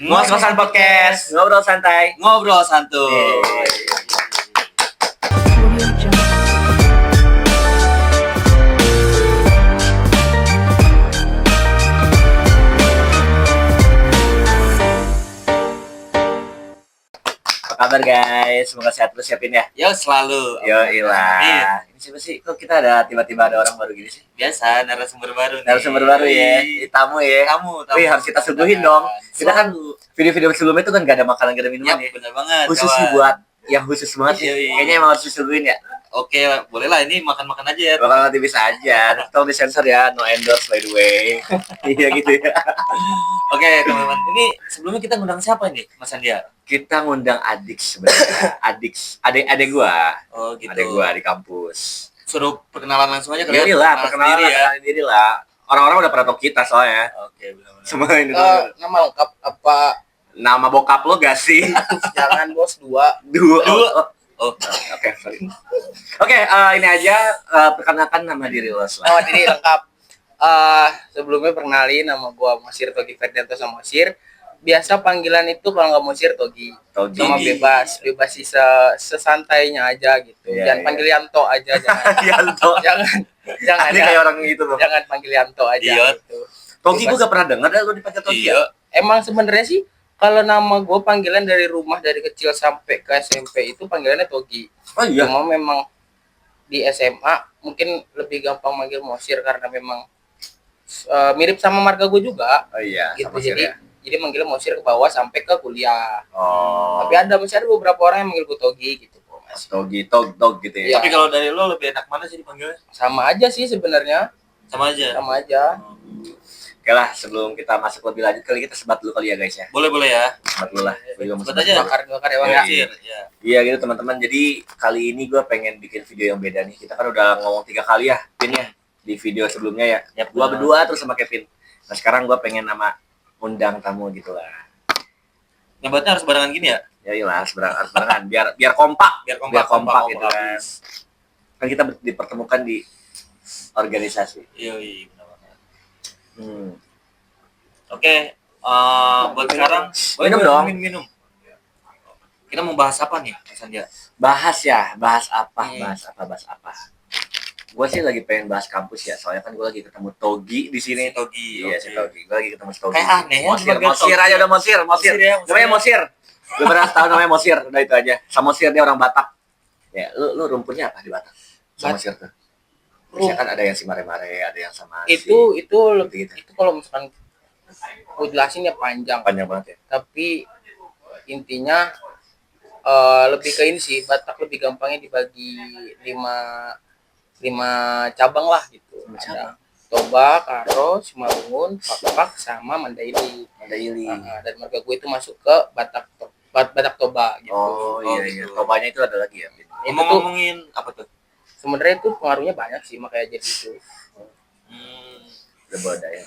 Ngos-ngosan podcast, ngobrol santai. Ngobrol santuy. Apa kabar guys? Semoga sehat terus ya Pin ya. Yo selalu. Yo ilah. Ini siapa sih? Kok kita ada tiba-tiba ada orang baru gini sih? Biasa narasumber baru nih. Narasumber baru ya. Ini tamu ya. Tamu. Wih, harus kita suguhin dong. Kita kan video-video sebelumnya itu kan gak ada makanan, gak ada minuman ya. Bener banget. Khusus sih buat yang khusus banget ya. Kayaknya emang harus disuguhin ya. Oke, boleh lah ini makan-makan aja ya. Bakal nanti bisa aja. Tolong disensor ya, no endorse by the way. Iya gitu ya. Oke teman-teman, ini sebelumnya kita ngundang siapa nih Mas Andia? Kita ngundang adik sebenarnya. Adik gua. Oh gitu. Adik gua di kampus. Suruh perkenalan langsung aja kali Iya lah, perkenalan diri lah. Orang-orang udah pernah tau kita soalnya. Oke, benar-benar. Semua ini Nama lengkap apa? nama bokap lo gak sih? Jangan bos, dua. Oke, sorry. Oke, ini aja perkenalkan nama diri lo. Nama diri lengkap. Sebelumnya perkenalin nama gua Mosir Togi Ferdianto sama Mosir. Biasa panggilan itu kalau nggak Mosir Togi. Sama bebas sih sesantainya aja gitu. Iya, Jangan panggil Yanto aja, jangan. Yanto. jangan Ini kayak orang gitu loh. Jangan panggil Yanto aja. Iya. Gitu. Togi gue gak pernah denger ya lo dipanggil Togi. Iya. Emang sebenarnya sih kalau nama gue panggilan dari rumah dari kecil sampai ke SMP itu panggilannya Togi. Oh iya. Cuma memang di SMA mungkin lebih gampang manggil Mosir karena memang mirip sama marga gue juga. Oh iya. Gitu. Sama Jadi manggilnya Mosir ke bawah sampai ke kuliah. Oh. Tapi masih ada beberapa orang yang manggil gue Togi gitu kok. Togi, tog gitu ya. Iya. Tapi kalau dari lo lebih enak mana sih dipanggilnya? Sama aja sih sebenarnya. Sama aja. Sama aja. Oke lah, sebelum kita masuk lebih lanjut kali kita sebat dulu kali ya guys ya. Boleh ya. Sebat dulu lah. Gue juga mau Sebat aja. Bakar ya bang. Iya. Iya gitu teman-teman. Jadi kali ini gue pengen bikin video yang beda nih. Kita kan udah ngomong 3 kali ya, Pin ya. Di video sebelumnya ya. Yap, Gue berdua terus sama Kevin. Nah sekarang gue pengen sama undang tamu gitu lah. Nyebatnya harus barengan gini ya? Ya iyalah, harus barengan. Biar kompak. Biar kompak gitu kan. habis. Kan kita dipertemukan di organisasi. Iya, benar banget. Hmm. Oke, buat sekarang Minum dong. Minum. Kita mau bahas apa nih, Mas Andia? Bahas apa? Hmm. Bahas apa? Gue sih lagi pengen bahas kampus ya, soalnya kan gue lagi ketemu Togi di sini. Si Togi. Iya, oke. si Togi. Gue lagi ketemu si Togi. Kayak aneh ya, Mosir Togi. aja udah Mosir. Mosir ya. Namanya Mosir. Gue pernah tahu namanya Mosir, udah itu aja. Sama Mosir dia orang Batak. Ya, lu rumputnya apa di Batak? Sama Mosir tuh. Biasanya kan ada yang si mare-mare, ada yang sama Itu lebih gitu. itu kalau misalkan aku jelasin ya panjang. Panjang banget ya. Tapi intinya lebih ke ini sih, Batak lebih gampangnya dibagi 5 cabang lah gitu. Ada Toba, Karo, Simalungun, Pakpak, sama Mandaili. Dan marga gue itu masuk ke Batak Toba gitu. Oh iya. gitu. Tobanya itu ada lagi ya. Ngomongin apa tuh? Sebenarnya itu pengaruhnya banyak sih makanya jadi itu. Udah budaya.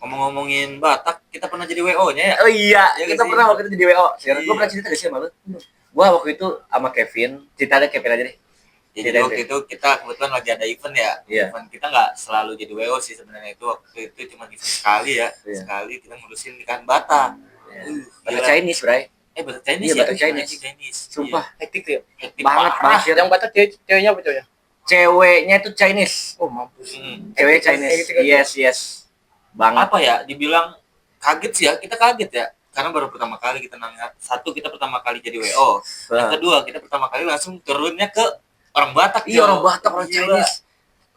Ngomongin Batak, kita pernah jadi WO-nya ya? Oh iya, Ya, kita sih? pernah waktu itu jadi WO. Sekarang gue Iya. pernah cerita gak sih sama lu? Gue waktu itu sama Kevin, cerita ada Kevin aja deh. Jadi waktu itu kita kebetulan lagi ada event ya. Iya. Event kita nggak selalu jadi WO sih sebenarnya, itu waktu itu cuma event sekali ya. Iya. Sekali kita ngurusin nikahan Batak. Bahasa Gila. Chinese, Bray. Bahasa Chinese Iya, ya? bahasa Chinese. Sumpah, Hektik tuh ya. Hektik banget parah. banget. Yang Batak ceweknya apa cowoknya? Ceweknya itu Chinese. Oh mampus. Cewek Chinese. Yes. Banget. Apa ya? Dibilang kaget sih ya. Kita kaget ya. Karena baru pertama kali kita nanya. Satu, kita pertama kali jadi WO. Yang kedua, kita pertama kali langsung turunnya ke orang Batak. Iya, Jo. orang Batak, orang Gila. Chinese.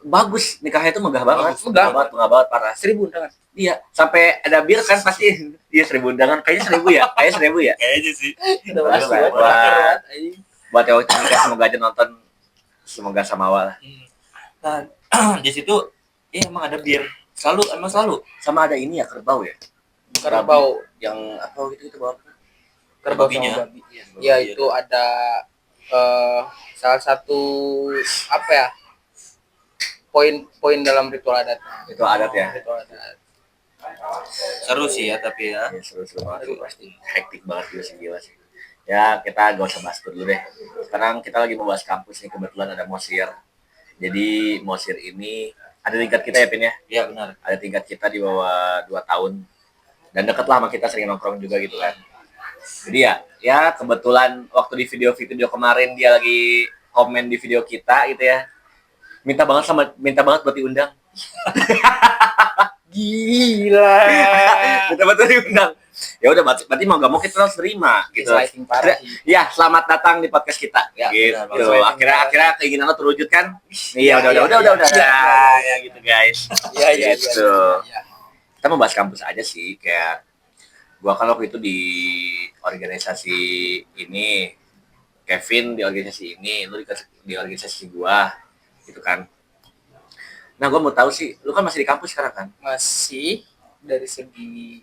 Bagus, nikahnya itu megah banget. Bagus, Megah banget parah. 1000 undangan. Iya, sampai ada bir kan pasti. Iya, 1000 undangan. Kayaknya 1000 ya. Kayaknya sih. Udah Bagus, pasti buat- Buat yang nikah semoga aja nonton. Semoga sama awal. Nah, di situ emang ada bir. Emang selalu. Sama ada ini ya, kerbau ya. Kerbau. Yang apa gitu bawa. Kerbau Babinya. sama babi. Ya itu ada salah satu apa ya? Poin dalam ritual adat. Itu adat ya. Ritual adat. Seru sih ya, tapi ya. Ya, seru-seru banget sih, pasti hektik banget juga sih, gila sih. Ya kita gak usah bahas itu dulu deh. Sekarang kita lagi mau bahas kampus nih, kebetulan ada Mosir. Jadi Mosir ini ada tingkat kita ya Pin ya. Iya benar. Ada tingkat kita di bawah 2 tahun. dan deket lah sama kita, sering nongkrong juga gitu kan. Jadi ya kebetulan waktu di video kemarin dia lagi komen di video kita gitu ya, minta banget buat diundang. Gila. Minta banget buat diundang. Ya udah, berarti mau gak mau kita harus terima gitu. Gaslighting parah sih. Ya, selamat datang di podcast kita. Ya, gitu. benar. Akhirnya keinginan lo terwujud kan? Iya, udah. Ya gitu guys. Iya. Gitu. Kita mau bahas kampus aja sih, kayak gua kan waktu itu di organisasi ini, Kevin di organisasi ini, lu di organisasi gua gitu kan. Nah, gua mau tahu sih, lu kan masih di kampus sekarang kan? Masih dari segi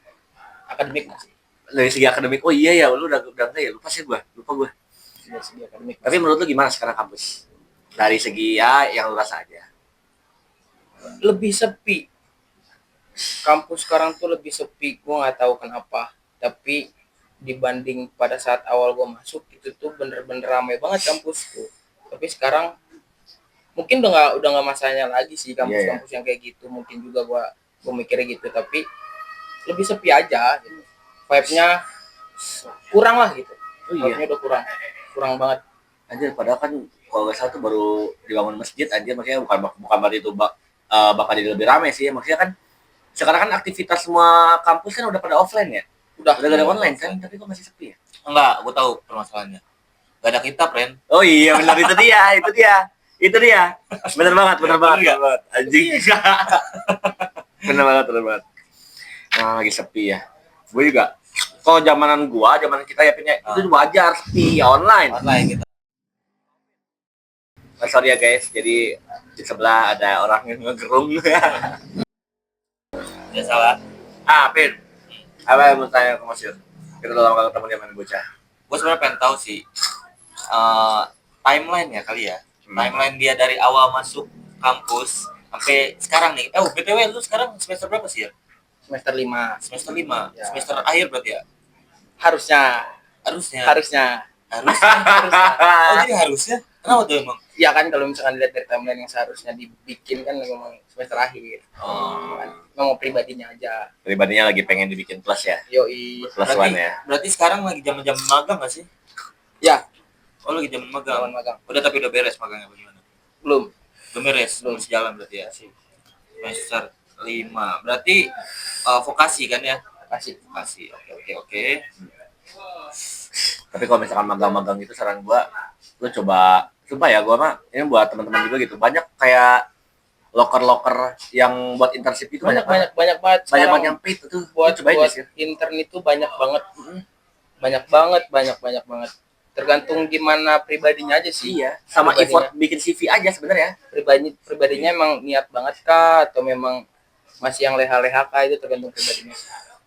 akademik masih. Dari segi akademik, oh iya ya, lu udah enggak ya? Lupa gua. Dari segi akademik. Tapi menurut lu gimana sekarang kampus? Dari segi ya yang lu rasa aja. Lebih sepi. Kampus sekarang tuh lebih sepi, gue nggak tahu kenapa. Tapi dibanding pada saat awal gue masuk itu tuh bener-bener ramai banget kampus tuh. Tapi sekarang mungkin udah nggak masanya lagi sih kampus-kampus yang kayak gitu. Mungkin juga gue mikirnya gitu. Tapi lebih sepi aja. Gitu. Vibe-nya kurang lah gitu. Oh iya. Vibe-nya udah kurang banget. Anjir, padahal kan kalau nggak salah tuh baru dibangun masjid anjir, maksudnya bukan berarti itu bakal jadi lebih ramai sih. Maksudnya kan sekarang kan aktivitas semua kampus kan udah pada offline ya. Udah gak ada online kan, tapi kok masih sepi ya? Enggak, gue tahu permasalahannya. Gak ada kita, friend. Oh iya benar, itu dia. Benar banget. Anjing. benar banget. Nah, lagi sepi ya. Gue juga. Kalau zaman kita ya punya itu wajar sepi ya online Kita. Sorry ya guys, jadi di sebelah ada orang yang ngegerung. Ya salah. Pin. Apa yang mau tanya ke Mas Yud? Kita udah lama gak ketemu dia main bocah. Gue sebenarnya pengen tahu sih timeline ya kali ya. Timeline dia dari awal masuk kampus sampai sekarang nih. BTW lu sekarang semester berapa sih ya? Semester 5. Semester 5. Ya. Semester akhir berarti ya? Harusnya. Harusnya. Oh, jadi harusnya? Kenapa tuh emang? Ya kan kalau misalkan dilihat dari timeline yang seharusnya dibikin kan memang semester akhir. Mau pribadinya aja. Pribadinya lagi pengen dibikin plus ya? Yoi. Plus one ya? Berarti sekarang lagi zaman magang gak sih? Ya. Oh, lagi zaman magang. Magang. Tapi udah beres magangnya bagaimana? Belum beres, masih jalan berarti ya. Semester 5. Berarti vokasi kan ya? Vokasi. Oke. Tapi kalau misalkan magang-magang itu saran gua, lu coba ya gua mah ini buat teman-teman juga gitu. Banyak kayak loker yang buat internship itu banyak banget yang paid itu. Buat sih. intern itu banyak banget. Tergantung gimana pribadinya aja sih. Iya, sama effort bikin CV aja sebenarnya. Pribadinya emang niat banget kah atau memang masih yang leha-leha kah, itu tergantung pribadinya.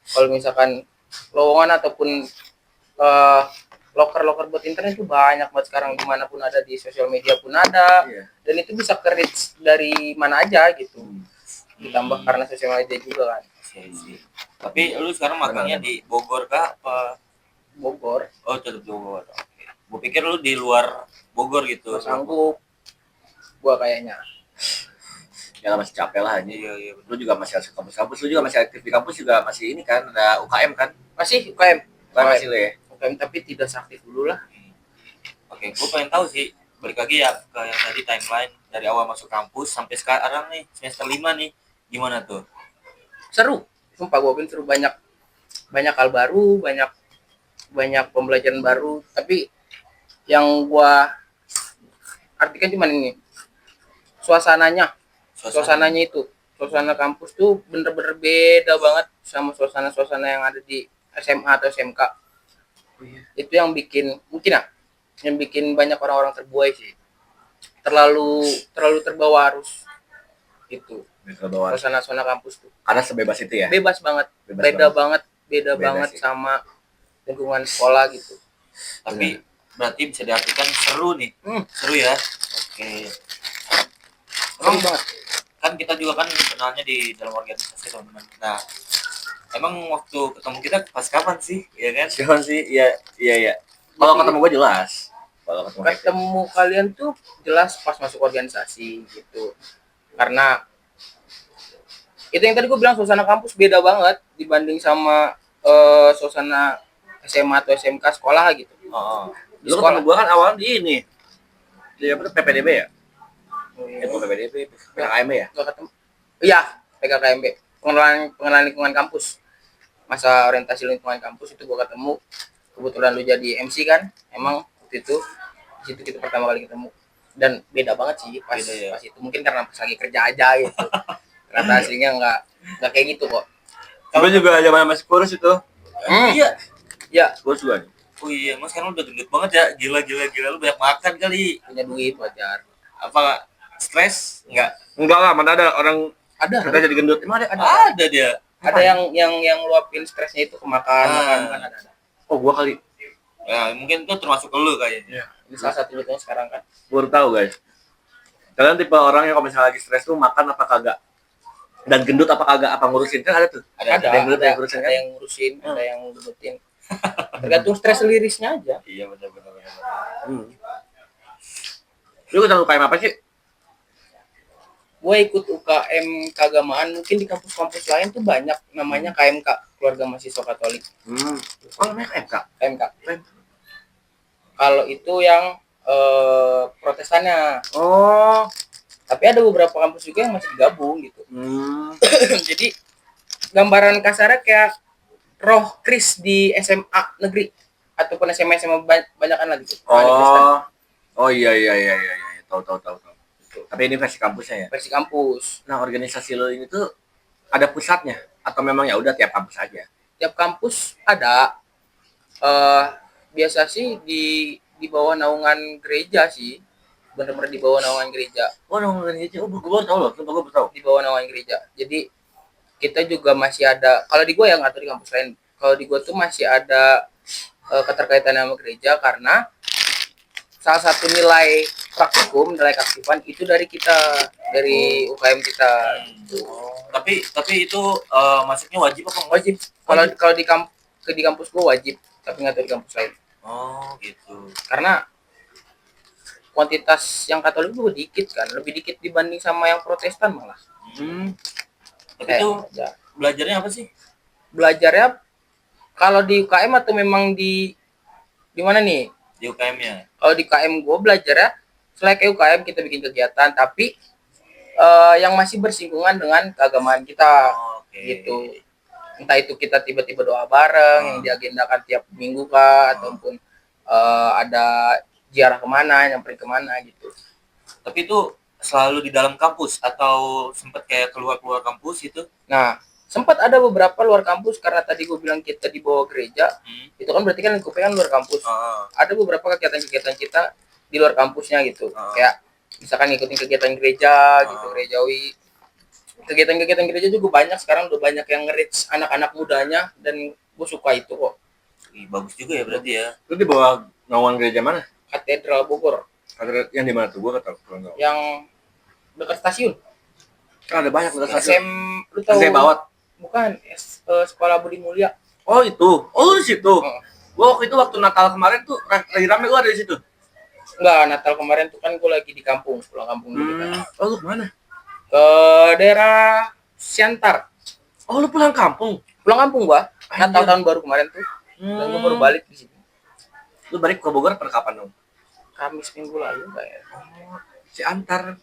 Kalau misalkan lowongan ataupun loker buat internet itu banyak banget sekarang, dimanapun ada, di sosial media pun ada. Dan itu bisa ke reach dari mana aja gitu. Ditambah karena sosial media juga kan. Tapi lu sekarang magangnya di Bogor kah apa? Bogor. Oh, tetap Bogor. Oke. Gue pikir lu di luar Bogor gitu. Sanggup gua kayaknya. Ya masih capek lah aja. Iya. Lu juga masih harus ke kampus, lu juga masih aktif di kampus, juga masih ini kan, ada UKM kan? Masih UKM. Masih lo ya? UKM tapi tidak seaktif dulu lah. Oke, gue pengen tahu sih, balik lagi ya ke yang tadi timeline dari awal masuk kampus sampai sekarang nih semester 5 nih, gimana tuh? Seru, sumpah gue seru, banyak hal baru, banyak pembelajaran baru. Tapi yang gue artikan cuma ini, suasananya itu, suasana kampus tuh bener-bener beda banget sama suasana yang ada di SMA atau SMK. Itu yang bikin banyak orang-orang terbuai sih, terlalu terbawa arus itu. Suasana kampus tuh karena sebebas itu ya, bebas banget. Beda banget sih sama lingkungan sekolah gitu. Tapi berarti bisa diartikan seru nih. Seru ya. Oke. Seru banget. Kan kita juga kan kenalnya di dalam organisasi, teman-teman. Nah, emang waktu ketemu kita pas kapan sih? Ya kan? Kapan sih? Iya. Kalau ketemu gue jelas. Ketemu kalian tuh jelas pas masuk organisasi gitu. Karena itu yang tadi gue bilang, suasana kampus beda banget. dibanding sama suasana SMA atau SMK sekolah gitu. Oh. Di Lu sekolah. ketemu gua kan awalnya di ini. Di apa tuh PPDB ya? PPDB, PKKMB ya? Gak ketemu. Iya, PKKMB. Pengenalan lingkungan kampus. Masa orientasi lingkungan kampus itu gua ketemu. Kebetulan lu jadi MC kan. Emang waktu itu di situ kita pertama kali ketemu. Dan beda banget sih pas, Beda, ya. pas itu. Mungkin karena pas lagi kerja aja gitu. Ternyata aslinya nggak kayak gitu kok. Gua juga zaman masih kurus itu. Iya. Ya, Kurus juga nih. Oh iya, Mas sekarang udah gendut banget ya. Gila lu banyak makan kali. punya duit wajar. Apa stres? Enggak. Enggak lah, mana ada orang Ada. kita jadi gendut. Emang ada? Ada dia. Ada yang luapin stresnya itu ke makan ada. Oh, gua kali. Ya, mungkin itu termasuk ke lu kayaknya. Ini salah satu contohnya sekarang kan. Baru tahu, guys. Kalian tipe orang yang kalau misalnya lagi stres tuh makan apa kagak? Dan gendut apa kagak? Apa ngurusin? Kan ada tuh. Ada yang gendut, yang ngurusin ada kan? yang ngurusin, ada yang ngebutin. Tergantung stres lirisnya aja. Iya benar. Hmm. Lu ikut UKM apa sih? Gue ikut UKM keagamaan, mungkin di kampus-kampus lain tuh banyak namanya KMK, Keluarga Mahasiswa Katolik. Oh, namanya KMK. KMK. Kalau itu yang protestannya, Oh. tapi ada beberapa kampus juga yang masih digabung gitu. Hmm. Jadi gambaran kasarnya kayak roh Kris di SMA negeri ataupun SMA banyakan lagi gitu. Oh iya. Tahu. Tapi ini versi kampusnya ya. Versi kampus. Nah, organisasi lo ini tuh ada pusatnya atau memang ya udah tiap kampus aja? Tiap kampus ada. Biasa sih di bawah naungan gereja sih. Benar-benar di bawah naungan gereja. Oh, organisasi. Oh, gue baru tahu loh. Gue baru tahu. Di bawah naungan gereja. Jadi kita juga masih ada, kalau di gue ya nggak tahu di kampus lain, kalau di gue tuh masih ada keterkaitan sama gereja karena salah satu nilai praktikum, nilai keaktifan itu dari kita, dari UKM kita. Tapi itu masuknya wajib apa enggak? Wajib. Kalau di kampus gue wajib, tapi nggak tahu di kampus lain. Oh gitu. Karena kuantitas yang Katolik juga dikit kan, lebih dikit dibanding sama yang Protestan malah. Tapi itu Ya. belajarnya apa sih? Belajarnya kalau di UKM atau memang di mana nih? Di UKM-nya. Kalau di KM gue belajarnya selain kayak UKM kita bikin kegiatan, tapi yang masih bersinggungan dengan keagamaan kita. Oke. Gitu. Entah itu kita tiba-tiba doa bareng yang diagendakan tiap minggu kah, ataupun ada ziarah kemana, nyamperin kemana gitu. Tapi itu selalu di dalam kampus atau sempat kayak keluar kampus itu? Nah, sempat ada beberapa luar kampus karena tadi gue bilang kita di bawah gereja, itu kan berarti kan lingkupnya kan luar kampus. Ada beberapa kegiatan-kegiatan kita di luar kampusnya gitu. Kayak misalkan ngikutin kegiatan gereja gitu, gerejawi. Kegiatan-kegiatan gereja juga banyak sekarang, udah banyak yang nge-reach anak-anak mudanya dan gue suka itu kok. Bagus juga ya berarti ya. Lu di bawah naungan gereja mana? Katedral Bogor Yang di mana tuh? Gua nggak tahu. yang dekat stasiun. Kan ada banyak udah Lu tahu? Bawat. Bukan, Sekolah Budi Mulia. Oh itu. Oh di situ. Oh. Gua waktu Natal kemarin tuh lagi rame gua ada di situ. Enggak, Natal kemarin tuh kan gue lagi di kampung, pulang kampung dulu kan. Oh lu kemana? Ke daerah Siantar. Oh lu pulang kampung. Pulang kampung gua. Natal tahun baru kemarin tuh. Dan gue baru balik di sini. Lu balik ke Bogor per kapan dong? Kamis minggu lalu kayak. Si Antar.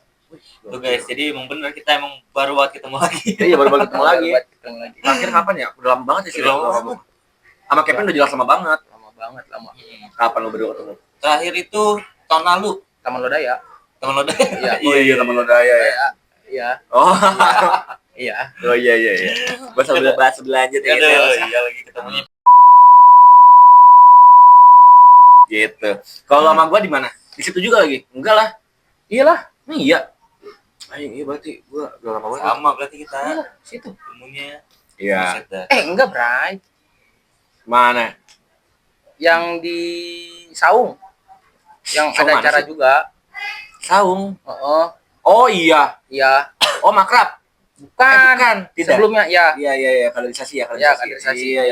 Tuh guys, jadi emang bener kita emang baru banget ketemu lagi. Iya baru ketemu lagi. Ketemu lagi. Terakhir kapan ya? Udah lama banget ya sih. Udah lama banget. Sama Kevin udah jelas lama banget. Lama. Kapan lu berdua ketemu? Terakhir itu tahun lalu. Taman Lodaya. Teman lo deh. Iya. Iya teman lo daya ya. Iya. Oh. Iya. Oh iya. Bahas sebelah aja Iya lagi ketemunya. Gitu. Kalau sama gua di mana? Di situ juga lagi? Enggak lah. Iyalah. Iya. Iya berarti gua udah lama banget. Sama berarti kita Iya, situ. ketemunya. Iya. Buset dah. Enggak, Bray. Mana? Yang di Saung. Yang Saung ada mana acara sih? juga. Saung. Oh, Oh iya. iya. Oh Makrab. Bukan. Bukan. Tidak. Sebelumnya ya. Iya. Kaderisasi ya. Iya, kaderisasi. Iya.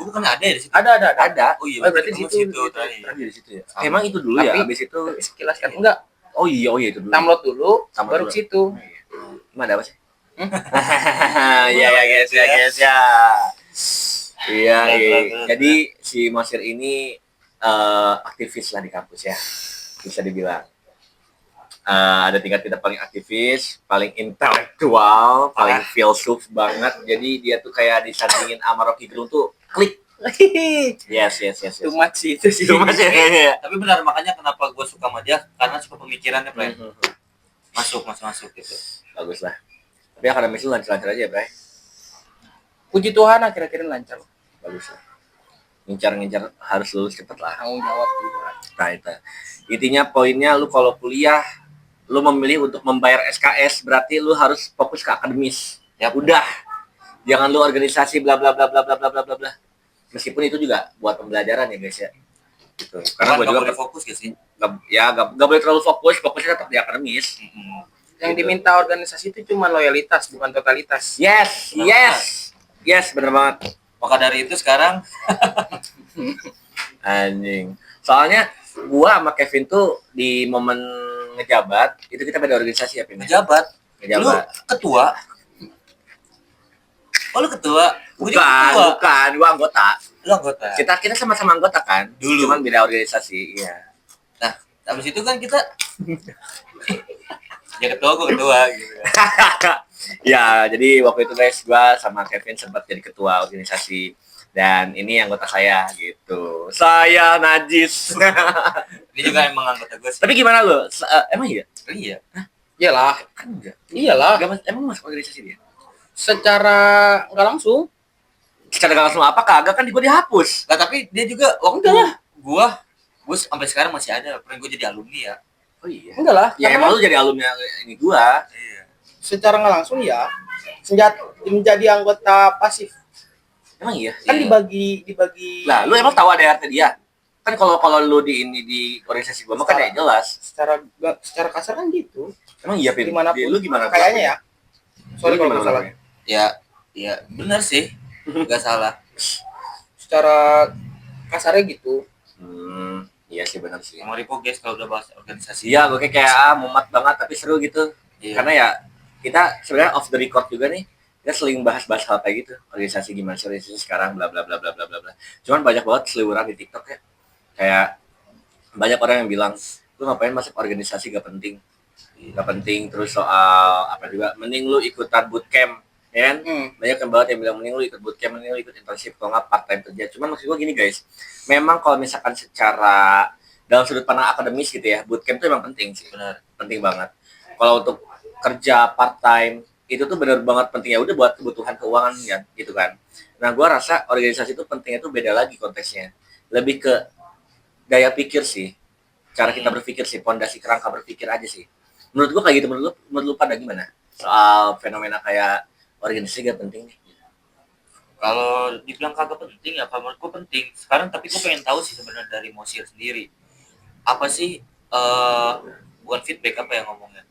Bukan ada ya di situ? Ada. Ada. Oh iya, Oh, berarti ketemu situ, situ terakhir. Terakhir di situ ya. Emang itu dulu ya. Tapi- Habis itu. Tapi sekilas kan enggak. Oh iya itu dulu. Tamlot dulu, Tamlot baru dulu. ke situ. Emang ada apa sih? Iya guys ya. Iya, Terus, iya. terus. Jadi si Mosir ini aktivis lah di kampus ya, bisa dibilang. Ada tingkat kita paling aktivis, paling intelektual, paling filsuf banget. Jadi dia tuh kayak disandingin sama Rocky Gerung tuh klik. Yes. Too much sih itu sih. Too much ya. Tapi benar, makanya kenapa gue suka sama dia, karena suka pemikirannya, Bray. Masuk gitu. Bagus lah. Tapi akademis lu lancar-lancar aja, Bray. Puji Tuhan akhir-akhir ini lancar. Bagus lah. Ngincar harus lulus cepet lah. Tanggung jawab juga. Nah itu. Intinya poinnya lu kalau kuliah, lu memilih untuk membayar SKS, berarti lu harus fokus ke akademis. Ya udah. Jangan lu organisasi bla bla bla bla bla bla bla bla bla. Meskipun itu juga buat pembelajaran ya guys ya. Gitu. Karena gue juga boleh fokus gak sih? Gak boleh terlalu fokusnya tetap di akademis. Yang diminta organisasi itu cuma loyalitas, bukan totalitas. Yes, bener banget. Maka dari itu sekarang Anjing. Soalnya gua sama Kevin tuh di momen ngejabat, itu kita beda organisasi ya, Pin. ngejabat. Lu Ngejabat. ketua. Oh, lu ketua. Gua juga Bukan, ketua. bukan, gua anggota. Lu anggota. Kita sama-sama anggota kan? Dulu. Cuman beda organisasi, iya. Nah, habis itu kan kita ya ketua, gua ketua gitu. Ya, jadi waktu itu guys, gua sama Kevin sempat jadi ketua organisasi dan ini anggota saya gitu. Saya najis. Ini juga emang anggota gue sih. Tapi gimana lo? Emang iya? Iya. Iyalah, Kan enggak. iyalah. Emang masuk organisasi dia? Secara nggak langsung. Secara gak langsung apa kagak kan gua dihapus. Nah, tapi dia juga waktu Enggak lah. gua sampai sekarang masih ada, pernah gue jadi alumni ya. Oh iya. Enggak lah. Ya karena emang lu jadi alumni ini gua. Iya. secara nggak langsung ya. Menjadi anggota pasif. Emang iya. Kan Iya. dibagi. Lah, lu emang tahu ada RT dia? Kan kalau lu di organisasi gua mah kan ya jelas. secara kasar kan gitu. Emang iya, Pin? Dimanapun. Lu gimana? Kayaknya ya. Sorry kalau nggak salah. Ya, benar sih. Enggak salah. Secara kasarnya gitu. Iya sih benar sih. Emang Ripo guys kalau udah bahas organisasi. Iya, gue kayak mumat banget tapi seru gitu. Iya. Karena ya kita sebenarnya off the record juga nih. Kita sering bahas-bahas hal kayak gitu. Organisasi gimana sih organisasi sekarang bla bla bla bla bla bla bla. Cuman banyak banget seliweran di TikTok ya. Kayak banyak orang yang bilang, "Lu ngapain masuk organisasi gak penting." Gak penting terus soal apa juga, mending lu ikutan bootcamp. Ya kan? Banyak yang banget yang bilang mending lu ikut bootcamp, mending lu ikut internship kalau nggak part time kerja. Cuman maksud gue gini guys, memang kalau misalkan secara dalam sudut pandang akademis gitu ya, bootcamp itu memang penting sih, Benar. penting banget. Kalau untuk kerja part time itu tuh benar banget penting ya, udah buat kebutuhan keuangan ya gitu kan. Nah gue rasa organisasi itu pentingnya tuh beda lagi konteksnya, lebih ke gaya pikir sih, cara kita berpikir sih, pondasi kerangka berpikir aja sih. Menurut gue kayak gitu. Menurut lu pada gimana soal fenomena kayak organisasi gak penting nih? Kalau dibilang kagak penting ya, kalau menurutku penting. Sekarang tapi gue pengen tahu sih sebenarnya dari Mosir sendiri. Apa sih bukan feedback apa yang ngomongnya?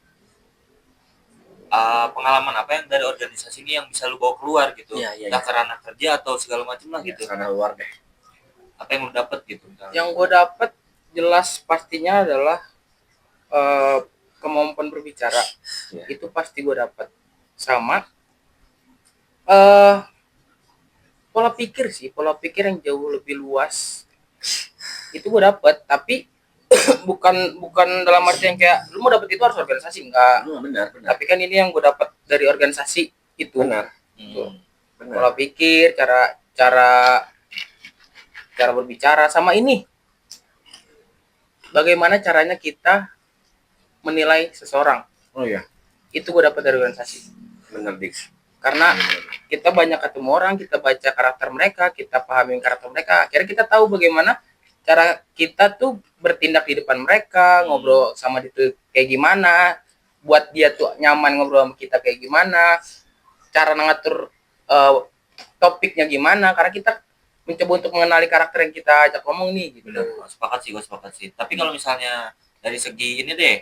Pengalaman apa yang dari organisasi ini yang bisa lu bawa keluar gitu. Iya. Entah karena kerja atau segala macam lah gitu. Karena luar deh. Apa yang lu dapet gitu misalnya. Yang gue dapet jelas pastinya adalah kemampuan berbicara. Iya. Itu pasti gue dapet. Sama pola pikir yang jauh lebih luas itu gue dapet, tapi bukan dalam arti yang kayak lu mau dapet itu harus organisasi, enggak. Benar. Tapi kan ini yang gue dapet dari organisasi itu. Benar. Pola pikir, cara berbicara, sama ini bagaimana caranya kita menilai seseorang. Oh iya. Itu gue dapet dari organisasi. Benar, Dix. Karena kita banyak ketemu orang, kita baca karakter mereka, kita pahami karakter mereka, akhirnya kita tahu bagaimana cara kita tuh bertindak di depan mereka, ngobrol sama dia tuh kayak gimana, buat dia tuh nyaman ngobrol sama kita kayak gimana, cara ngatur topiknya gimana, karena kita mencoba untuk mengenali karakter yang kita ajak ngomong nih gitu. Benar, gue sepakat sih. Tapi kalau misalnya dari segi ini deh,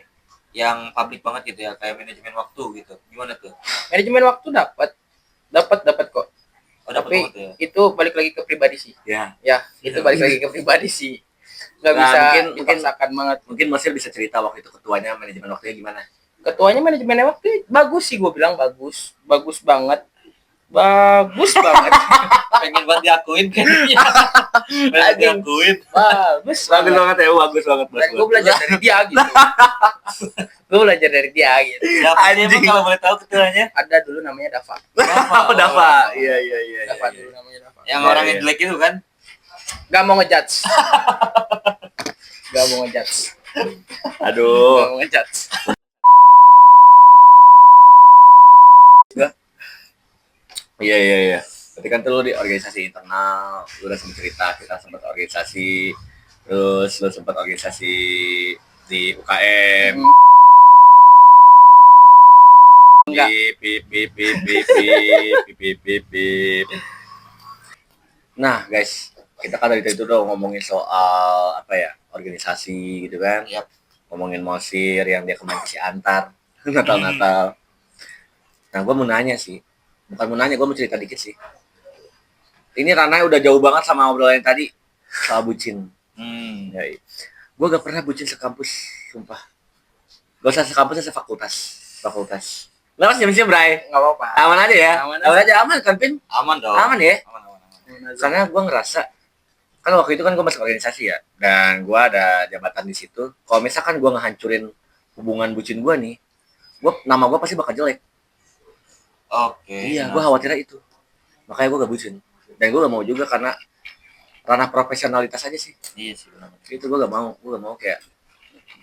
yang publik banget gitu ya, kayak manajemen waktu gitu, gimana tuh? Manajemen waktu dapat kok. Oh, dapat Tapi banget ya. itu balik lagi ke pribadi sih. Ya. Ya, itu balik lagi ke pribadi sih. Nggak Nah, bisa mungkin- dipaksakan banget. Mungkin Mosir bisa cerita waktu itu ketuanya manajemen waktunya gimana? Ketuanya manajemen waktu bagus sih, gue bilang bagus banget. Bagus banget. Pengen banget diakuin kayaknya. Pengen Anjing. diakuin. Bagus Bagus banget. banget ya, bagus banget. Dan gue belajar dari dia gitu. Gue belajar dari dia gitu. Siapa sih emang Anjing. kalau boleh tahu ketuanya? Ada dulu namanya Dava. Oh, Dava. Iya. Dava dulu namanya Dava. Yang Iya, orang iya. yang jelek itu kan? Gak mau ngejudge. Gak mau ngejudge. Aduh. Gak mau ngejudge. Iya. Berarti kan tuh lu di organisasi internal, lu udah sempat cerita, kita sempat organisasi, terus lu sempat organisasi di UKM. Enggak. Bip. Nah, guys, kita kan dari itu udah ngomongin soal apa ya, organisasi gitu kan. Yap. Ngomongin Mosir yang dia kemarin si Antar, Natal. Nah, gue mau nanya sih. Bukan mau nanya, gue mau cerita dikit sih. Ini ranahnya udah jauh banget sama obrolan yang tadi soal bucin. Ya, gue gak pernah bucin sekampus, sumpah. Gak usah sekampus, fakultas. Lepas jam-jam, Bray. Gak apa-apa. Aman aja ya? Aman aja, aman kan, Pin? Aman dong. Aman ya? Aman. Karena gue ngerasa, kan waktu itu kan gue masuk organisasi ya, dan gue ada jabatan di situ. Kalau misalkan gue ngehancurin hubungan bucin gue nih, nama gue pasti bakal jelek. Oke. Iya, gue khawatirnya itu. Makanya gue gak bucin. Dan gue gak mau juga karena ranah profesionalitas aja sih. Iya sih benar. Itu gue gak mau kayak.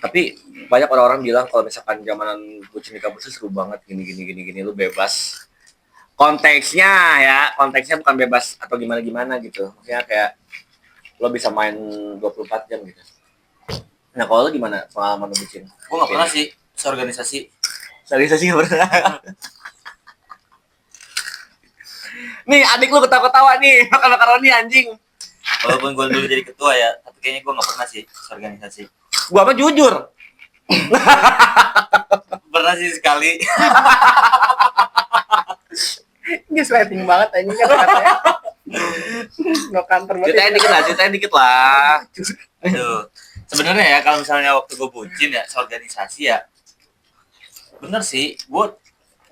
Tapi banyak orang-orang bilang kalau misalkan zamanan bucin di kampus itu seru banget, gini, lu bebas. Konteksnya bukan bebas atau gimana gitu. Maksudnya kayak lo bisa main 24 jam gitu. Nah, kalau lo gimana pengalaman lo bucin? Gue nggak pernah sih seorganisasi. Organisasi gak pernah. Nih, adik lu ketawa-ketawa nih, makan makaroni anjing. Walaupun gue dulu jadi ketua ya, tapi kayaknya gue nggak pernah sih seorganisasi. Gua apa jujur? Pernah sih sekali. Ini slating banget anjing kan katanya. No kantor banget. Ceritain dikit lah. Aduh. Sebenarnya ya kalau misalnya waktu gue bucin ya seorganisasi ya, bener sih, gue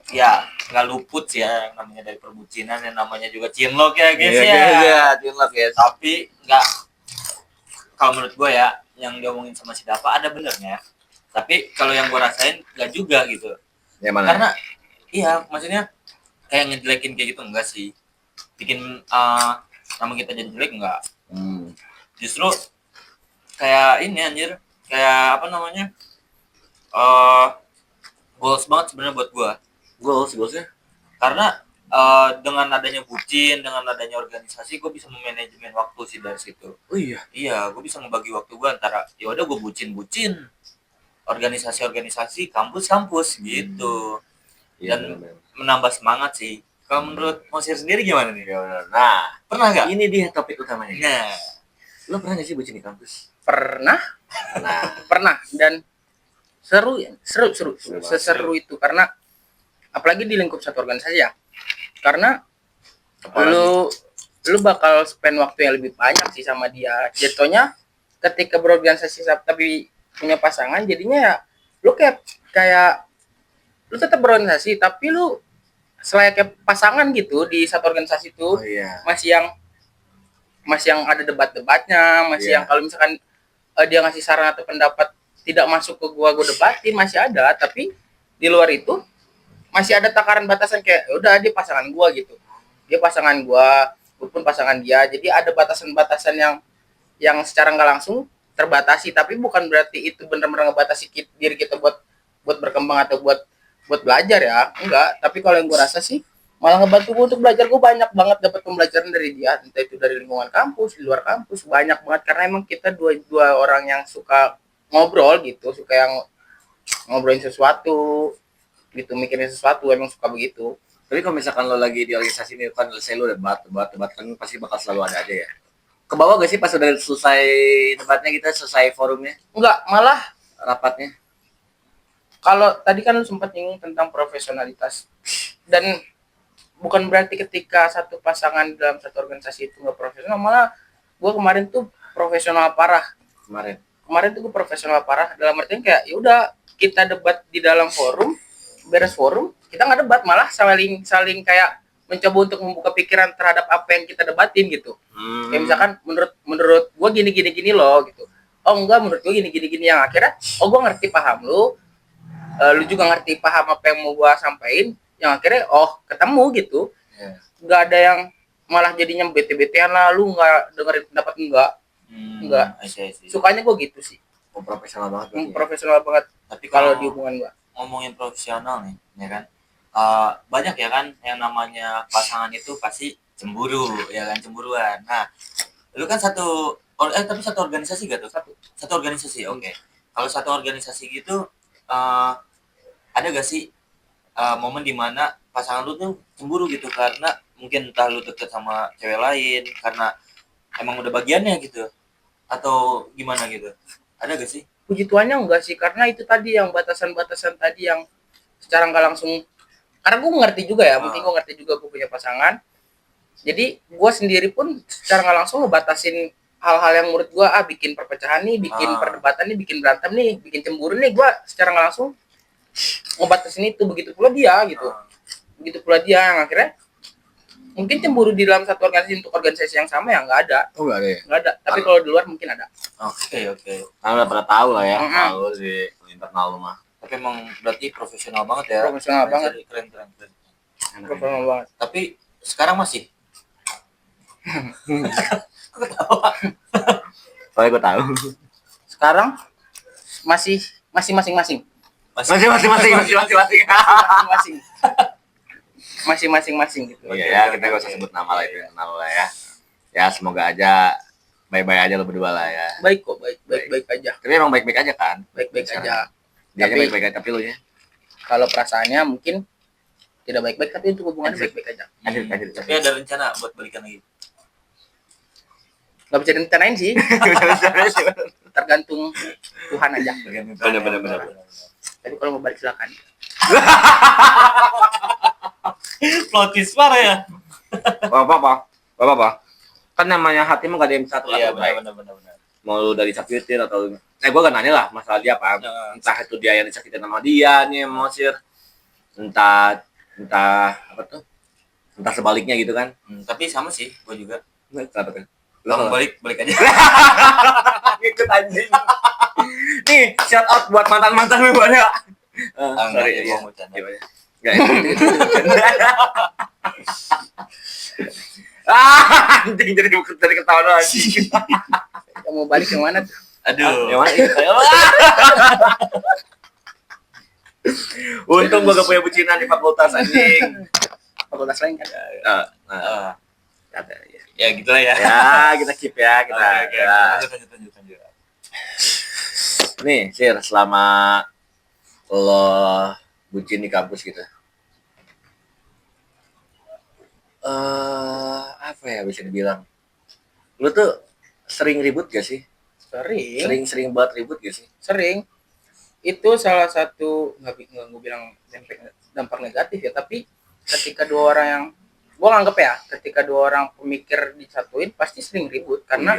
ya nggak luput sih ya yang namanya dari perbucinan, yang namanya juga cinlok ya guys ya. Cinlok ya. Tapi nggak, kalau menurut gue ya yang diomongin sama si Dava ada benernya. Tapi kalau yang gue rasain nggak juga gitu. Yang mana? Karena iya maksudnya kayak ngejelekin kayak gitu enggak sih. Bikin nama kita jadi jelek enggak. Justru kayak ini anjir, kayak apa namanya? Goals banget sebenarnya buat gue. Goalsnya karena dengan adanya bucin, dengan adanya organisasi, gue bisa memanajemen waktu sih dari situ. Oh iya. Iya, gue bisa ngebagi waktu gue antara ya udah gue bucin, organisasi, kampus gitu. Dan menambah semangat sih. Kalau menurut Mosir sendiri gimana nih? Nah, Pernah nggak? ini dia topik utamanya. Nah, Lo pernah nggak sih bucin di kampus? Pernah dan seru. Seseru itu karena apalagi di lingkup satu organisasi ya. Karena lu bakal spend waktu yang lebih banyak sih sama dia. Jatuhnya ketika berorganisasi tapi punya pasangan, jadinya ya lu kayak lu tetap berorganisasi tapi lu selayaknya pasangan gitu di satu organisasi itu. Oh iya. masih yang ada debat-debatnya, masih yang kalau misalkan dia ngasih saran atau pendapat tidak masuk ke gua debatin, masih ada. Tapi di luar itu masih ada takaran batasan kayak udah dia pasangan gua gitu, dia pasangan gua pun pasangan dia. Jadi ada batasan-batasan yang secara nggak langsung terbatasi, tapi bukan berarti itu benar-benar ngebatasi diri kita buat berkembang atau buat belajar ya, enggak. Tapi kalau yang gua rasa sih malah ngebantu gua untuk belajar. Gua banyak banget dapat pembelajaran dari dia, entah itu dari lingkungan kampus, di luar kampus, banyak banget. Karena emang kita dua orang yang suka ngobrol gitu, suka yang ngobrolin sesuatu gitu, mikirin sesuatu, emang suka begitu. Tapi kalau misalkan lo lagi di organisasi ini kan, selesai lo debat kan pasti bakal selalu ada aja ya. Ke bawah gak sih pas udah selesai debatnya, kita selesai forumnya? Enggak, malah Rapatnya? kalau tadi kan lu sempat nyinggung tentang profesionalitas, dan bukan berarti ketika satu pasangan dalam satu organisasi itu nggak profesional. Malah gue kemarin tuh profesional parah. Kemarin tuh gue profesional parah dalam artian kayak ya udah kita debat di dalam forum, beres forum kita nggak debat, malah saling kayak mencoba untuk membuka pikiran terhadap apa yang kita debatin gitu. Kayak misalkan menurut gue gini loh gitu. Oh enggak, menurut gue gini yang akhirnya gue ngerti paham lu, lu juga ngerti paham apa yang mau gue sampaikan, yang akhirnya ketemu gitu. Nggak ada yang malah jadinya bete-betean lah, lu nggak dengerin pendapat enggak. Sukanya gue gitu sih. Profesional banget. Profesional banget. Tapi kalau di hubungan gue ngomongin profesional nih, ya kan? Banyak ya kan yang namanya pasangan itu pasti cemburu, ya kan, cemburuan. Nah, lu kan tapi satu organisasi gak tuh? Satu organisasi, oke. Kalau satu organisasi gitu, ada gak sih momen dimana pasangan lu tuh cemburu gitu karena mungkin entah lu deket sama cewek lain karena emang udah bagiannya gitu, atau gimana gitu? Ada gak sih? Puji Tuhannya enggak sih, karena itu tadi yang batasan-batasan tadi yang secara nggak langsung, karena gue ngerti juga ya, mungkin gue ngerti juga gue punya pasangan, jadi gue sendiri pun secara nggak langsung ngebatasin hal-hal yang menurut gue bikin perpecahan nih, bikin perdebatan nih, bikin berantem nih, bikin cemburu nih, gue secara nggak langsung ngebatasin itu. Begitu pula dia gitu, begitu pula dia yang akhirnya mungkin cemburu di dalam satu organisasi untuk organisasi yang sama ya nggak ada. Nggak ada ya? Nggak ada, tapi kalau di luar mungkin ada. Oke. Karena udah pada tahu lah ya, tahu di internal mah. Tapi emang berarti profesional banget ya. Profesional banget. Keren. Profesional banget. Tapi sekarang masih? Aku ketawa. Soalnya gue tahu. Sekarang masih masing-masing. Masing-masing gitu. Iya ya, kita gak usah sebut nama lah, itu kenal lah ya. Ya semoga aja baik-baik aja lo berdua lah ya. Baik kok, baik aja. Tapi emang baik-baik aja kan? Baik-baik aja. Dia baik-baik aja, tapi lo ya. Kalau perasaannya mungkin tidak baik-baik, tapi untuk hubungan baik-baik aja. Tapi ada rencana buat balikan lagi? Gak bisa direncanain sih. Tergantung Tuhan aja. Bener. Tapi kalau mau balik silakan. Plotis parah ya. Apa? Kan namanya hati mah gak ada yang satu. Iya, benar. Mau lu dari sakitin atau gue gak nanya lah masalah dia apa. Entah itu dia yang disakitin sama dia nih, emosir. Entah apa tuh? Entah sebaliknya gitu kan. Tapi sama sih, gue juga. Kenapa kan? Lo balik aja. Ikut anjing. Nih, shout out buat mantan-mantan gue banyak. Sorry ya. Mau bercanda. Enggak. Anjing jadi ketawa doang. Kamu balik ke mana? Aduh. Yang mana? Untung gue gak punya bucinan di fakultas anjing. Fakultas lain kan? Ya gitu lah ya. Ya, kita keep ya, kita. Lanjut. Nih, Sir, selama lo bucin di kampus gitu. Apa ya bisa dibilang? Lu tuh sering ribut gak sih? Sering banget ribut gak sih? Sering. Itu salah satu nggak gue bilang dampak negatif ya, tapi ketika dua orang yang gue anggap ya, ketika dua orang pemikir disatuin pasti sering ribut karena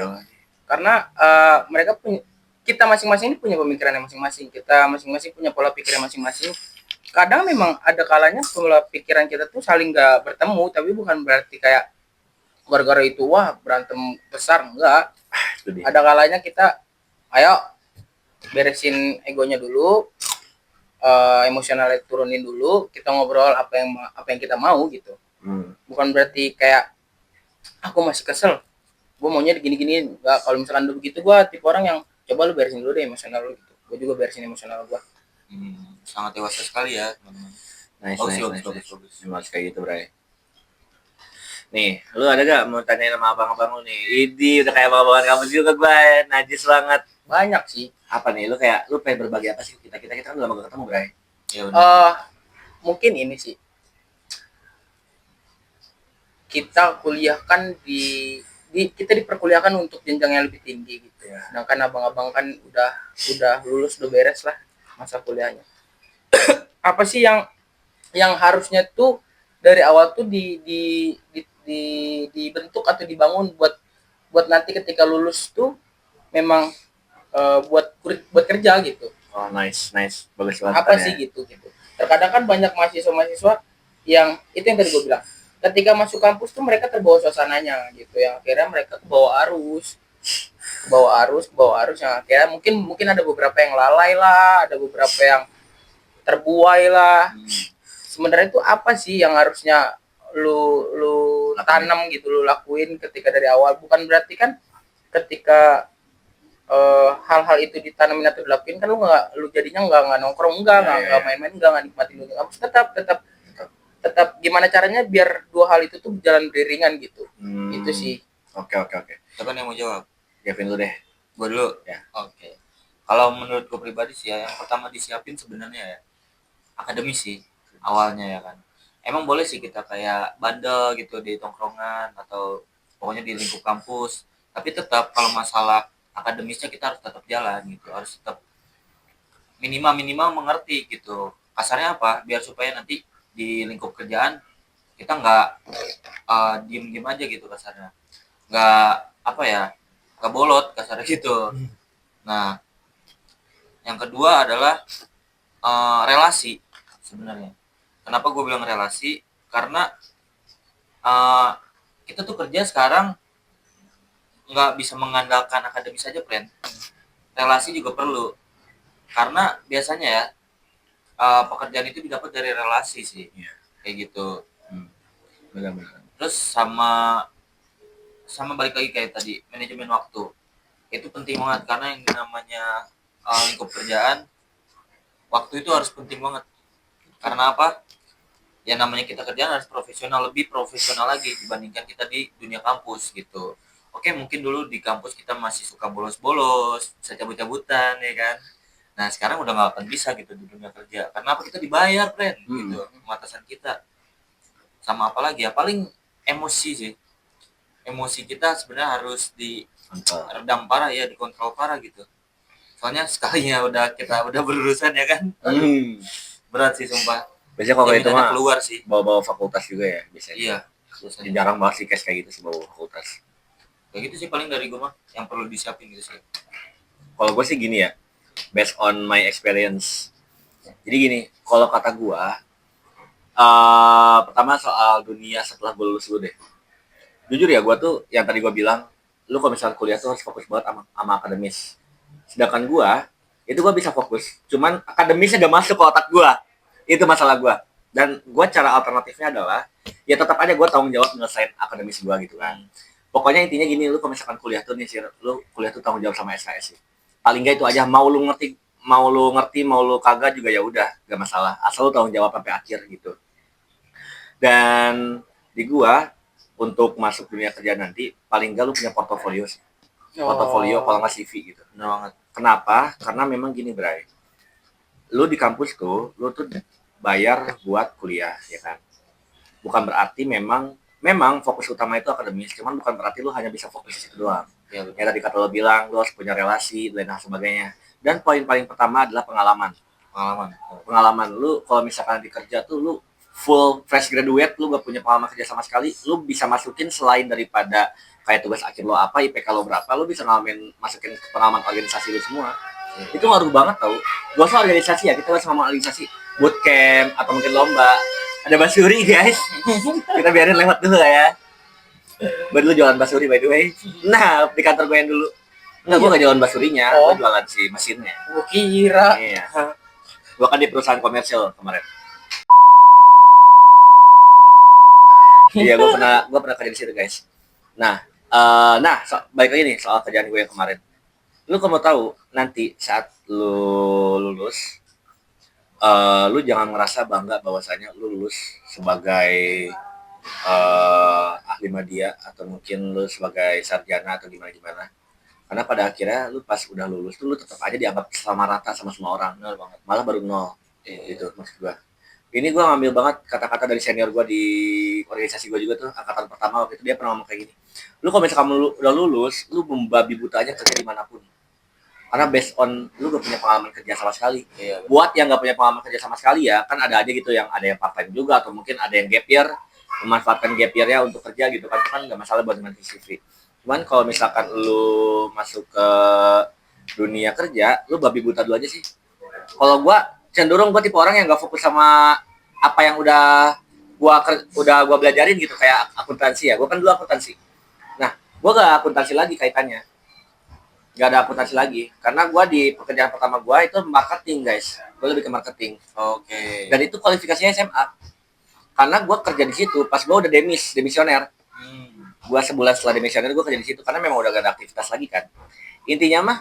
mereka punya, kita masing-masing ini punya pemikirannya masing-masing, kita masing-masing punya pola pikirnya masing-masing. Kadang memang ada kalanya pola pikiran kita tuh saling nggak bertemu, tapi bukan berarti kayak gara-gara itu wah berantem besar, enggak. Ada kalanya kita ayo beresin egonya dulu, emosionalnya turunin dulu, kita ngobrol apa yang kita mau gitu. Bukan berarti kayak aku masih kesel, gue maunya gini-gini. Enggak, kalau misalkan udah begitu gue tipe orang yang coba lu beresin dulu deh emosional lu gitu, gue juga beresin emosional gue. Sangat dewasa sekali ya teman-teman. Bagus. Kayak gitu, Bray. Nih, lu ada gak mau tanyain sama abang-abang lu nih? Idi, udah kayak abang-abangan kamu juga gue, najis banget. Banyak sih. Apa nih, lu pengen berbagi apa sih kita kan udah lama gak ketemu, Bray? Ya Mungkin ini sih, kita kuliahkan kita diperkuliahkan untuk jenjang yang lebih tinggi gitu ya. Sedangkan abang-abang kan udah lulus, udah beres lah masa kuliahnya. Apa sih yang harusnya tuh dari awal tuh dibentuk atau dibangun buat nanti ketika lulus tuh memang buat kerja gitu. Oh, nice. Bagus banget. Apa sih gitu. Terkadang kan banyak mahasiswa yang itu yang tadi gue bilang, ketika masuk kampus tuh mereka terbawa suasananya gitu, yang akhirnya mereka ke bawah arus yang akhirnya mungkin ada beberapa yang lalai lah, ada beberapa yang terbuai lah. Sebenarnya itu apa sih yang harusnya lu tanam gitu, lu lakuin ketika dari awal? Bukan berarti kan ketika hal-hal itu ditanamin atau dilakuin kan lu jadinya nggak nongkrong, nggak main-main, nggak nikmatin dunia kampus. Tetap gimana caranya biar dua hal itu tuh berjalan beriringan gitu. Itu sih. Oke. Siapa nih yang mau jawab? Kevin lu deh. Gue dulu. Ya. Oke. Kalau menurut gue pribadi sih ya, yang pertama disiapin sebenarnya ya akademis sih awalnya ya kan. Emang boleh sih kita kayak bandel gitu di tongkrongan atau pokoknya di lingkup kampus, tapi tetap kalau masalah akademisnya kita harus tetap jalan gitu, harus tetap minimal mengerti gitu. Kasarnya apa? Biar supaya nanti di lingkup kerjaan kita nggak diem aja gitu kasarnya, nggak apa ya, nggak bolot kasarnya gitu. Nah, yang kedua adalah relasi sebenarnya. Kenapa gue bilang relasi? Karena kita tuh kerja sekarang nggak bisa mengandalkan akademis saja, friend. Relasi juga perlu. Karena biasanya ya pekerjaan itu didapat dari relasi sih, kayak gitu. Benar. Terus sama balik lagi kayak tadi, manajemen waktu itu penting banget, karena yang namanya lingkup kerjaan, waktu itu harus penting banget. Karena apa? Ya namanya kita kerjaan harus profesional, lebih profesional lagi dibandingkan kita di dunia kampus gitu. Oke, mungkin dulu di kampus kita masih suka bolos-bolos, bisa cabut-cabutan ya kan. Nah sekarang udah nggak akan bisa gitu di dunia kerja. Karena apa? Kita dibayar, friend, gitu, pembatasan kita. Sama apa lagi ya? Paling emosi sih. Emosi kita sebenarnya harus diredam parah ya, dikontrol parah gitu. Soalnya sekalinya kita udah berurusan ya kan. Berat sih sumpah. Biasanya kalau itu mah keluar sih. Bawa fakultas juga ya biasanya. Iya. Jarang banget sih kayak gitu sih bawa fakultas. Kayak gitu sih paling dari gue mah yang perlu disiapin gitu sih. Kalau gue sih gini ya, based on my experience. Jadi gini, kalau kata gue, pertama soal dunia setelah gue lulus dulu deh. Jujur ya, gue tuh yang tadi gue bilang, lu kalau misalnya kuliah tuh harus fokus banget sama akademis. Sedangkan gue, itu gue bisa fokus, cuman akademisnya gak masuk ke otak gue. Itu masalah gue. Dan gue cara alternatifnya adalah, ya tetap aja gue tanggung jawab nyelesain akademis gue gitu kan. Pokoknya intinya gini, lu kalau misalkan kuliah tuh nih, lu kuliah tuh tanggung jawab sama SKS sih. Paling gak itu aja, mau lu ngerti, mau lu kagak juga ya udah, gak masalah. Asal lu tanggung jawab sampai akhir gitu. Dan di gua, untuk masuk dunia kerja nanti, paling gak lu punya portofolio sih. Portofolio kalau nggak CV gitu. Bener banget. Kenapa? Karena memang gini, Bray. Lu di kampus tuh, lu tuh bayar buat kuliah, ya kan? Bukan berarti memang fokus utama itu akademis, cuman bukan berarti lu hanya bisa fokus di situ doang. Ya tadi kata lo bilang, lu harus punya relasi dan lain sebagainya. Dan poin paling pertama adalah pengalaman. Pengalaman lu kalau misalkan di kerja tuh lu full fresh graduate, lu gak punya pengalaman kerja sama sekali, lu bisa masukin selain daripada kayak tugas akhir lo apa, IPK lo berapa, lu bisa masukin pengalaman organisasi lu semua. Itu ngaruh banget tau. Gak usah organisasi ya, kita harus ngomong organisasi, bootcamp atau mungkin lomba. Ada basuri guys, kita biarin lewat dulu ya. Gue dulu jualan basuri by the way. Nah di kantor gue yang dulu, enggak, gue gak jualan basurinya, gue jualan si mesinnya. Gue kira. Iya. Gue kan di perusahaan komersial kemarin. Iya, gue pernah kerja di situ guys. Nah, baik lagi nih soal kerjaan gue yang kemarin. Lu kalau mau tahu nanti saat lu lulus, lu jangan ngerasa bangga bahwasanya lu lulus sebagai ahli media atau mungkin lu sebagai sarjana atau gimana. Karena pada akhirnya lu pas udah lulus tuh lu tetap aja dianggap sama rata sama semua orang. Nol banget. Malah baru nol. Itu maksud gua. Ini gua ngambil banget kata-kata dari senior gua di organisasi gua juga tuh, angkatan pertama waktu itu dia pernah ngomong kayak gini. Lu kalau misalkan lu udah lulus, lu membabi buta aja kerja dimanapun. Karena based on lu gak punya pengalaman kerja sama sekali. Buat yang gak punya pengalaman kerja sama sekali ya, kan ada aja gitu yang ada yang part time juga atau mungkin ada yang gap year, memanfaatkan gap year-nya untuk kerja gitu kan gak masalah buat nanti CV. Cuman kalau misalkan lu masuk ke dunia kerja, lu babi buta dulu aja sih. Kalau gua cenderung gua tipe orang yang gak fokus sama apa yang udah udah gua belajarin gitu kayak akuntansi ya. Gua kan dulu akuntansi. Nah, gua gak akuntansi lagi kaitannya. Gak ada akuntansi lagi karena gua di pekerjaan pertama gua itu marketing, guys. Gua lebih ke marketing. Oke. Dan itu kualifikasinya SMA. Karena gua kerja di situ pas gua udah demisioner. Gua sebulan setelah demisioner gua kerja di situ karena memang udah gak ada aktivitas lagi kan. Intinya mah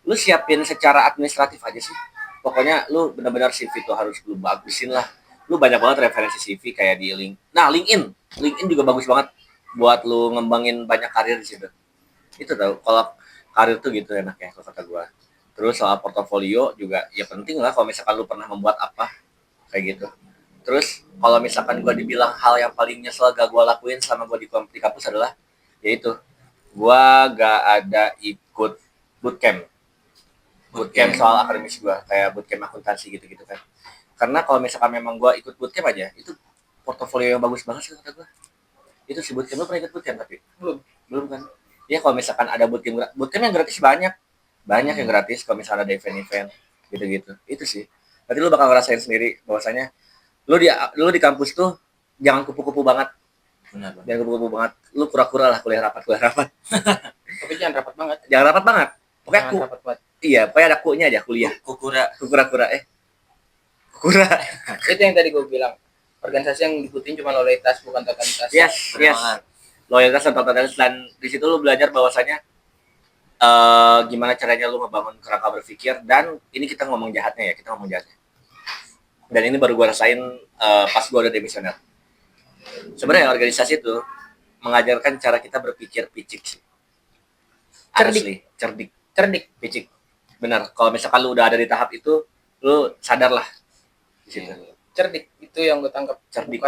lu siapin secara administratif aja sih. Pokoknya lu benar-benar CV itu harus lu bagusin lah. Lu banyak banget referensi CV kayak di LinkedIn. LinkedIn juga bagus banget buat lu ngembangin banyak karir di situ. Itu tau, kalau karir tuh gitu enak ya kalau kata gua. Terus soal portofolio juga ya penting lah kalau misalkan lu pernah membuat apa kayak gitu. Terus kalau misalkan gua dibilang hal yang paling nyesel gak gua lakuin selama gua di kampus adalah yaitu gua gak ada ikut bootcamp soal akademis gua kayak bootcamp akuntansi gitu-gitu kan. Karena kalau misalkan memang gua ikut bootcamp aja itu portofolio yang bagus banget sih kata gua. Itu si bootcamp, lu pernah ikut bootcamp tapi belum kan. Ya kalau misalkan ada bootcamp yang gratis banyak yang gratis kalau misalnya ada event-event gitu-gitu. Itu sih nanti lu bakal ngerasain sendiri bahwasanya lu di kampus tuh jangan kupu-kupu banget. Benar. Jangan kupu-kupu banget. Lu kura-kura lah kuliah rapat. Tapi jangan rapat banget. Jangan rapat banget. Pokoknya Jangan rapat banget. iya, pokoknya ada kunya aja kuliah. Kukura. Kura-kura. Itu yang tadi gue bilang. Organisasi yang diikutin cuma loyalitas bukan totalitas. Yes. Banget. Loyalitas dan totalitas, dan di situ lu belajar bahwasanya gimana caranya lu ngebangun kerangka berpikir. Dan ini kita ngomong jahatnya. Dan ini baru gue rasain pas gue udah demisioner. Sebenarnya organisasi itu mengajarkan cara kita berpikir picik sih. Cerdik, picik. Benar. Kalau misalkan lu udah ada di tahap itu, lu sadar lah di situ. Cerdik itu yang gue tangkap. Cerdik.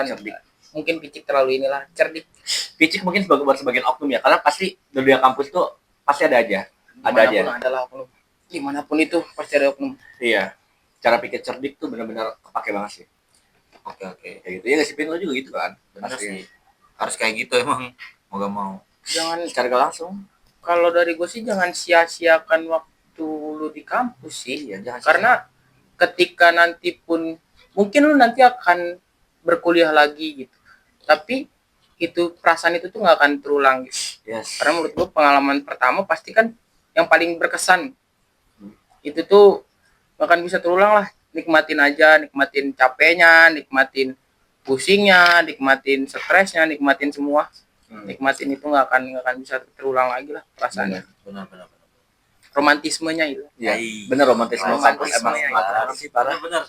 Mungkin picik terlalu inilah. Cerdik. Picik mungkin buat sebagian oknum ya, karena pasti di dunia kampus tuh pasti ada aja. Adalah oknum. Dimanapun itu pasti ada oknum. Iya. Cara pikir cerdik tuh benar-benar kepake banget sih. Oke. Kayak gitu. Ya nggak sih, Pin, lo juga gitu kan? Benar sih. Harus kayak gitu emang. Mau gak mau. Jangan Secara gak langsung. Kalau dari gue sih jangan sia-siakan waktu lu di kampus sih. Iya, jangan. Karena ketika nanti pun mungkin lu nanti akan berkuliah lagi gitu. Tapi itu perasaan itu tuh nggak akan terulang gitu. Yes. Karena menurut gue pengalaman pertama pasti kan yang paling berkesan. Itu tuh nggak akan bisa terulang lah. Nikmatin aja, nikmatin capeknya, nikmatin pusingnya, nikmatin stresnya, nikmatin semua. Nikmatin itu nggak akan bisa terulang lagi lah perasaannya. Benar. Romantismenya itu. Iya. Bener, romantisme kampus emang parah sih, parah. Bener.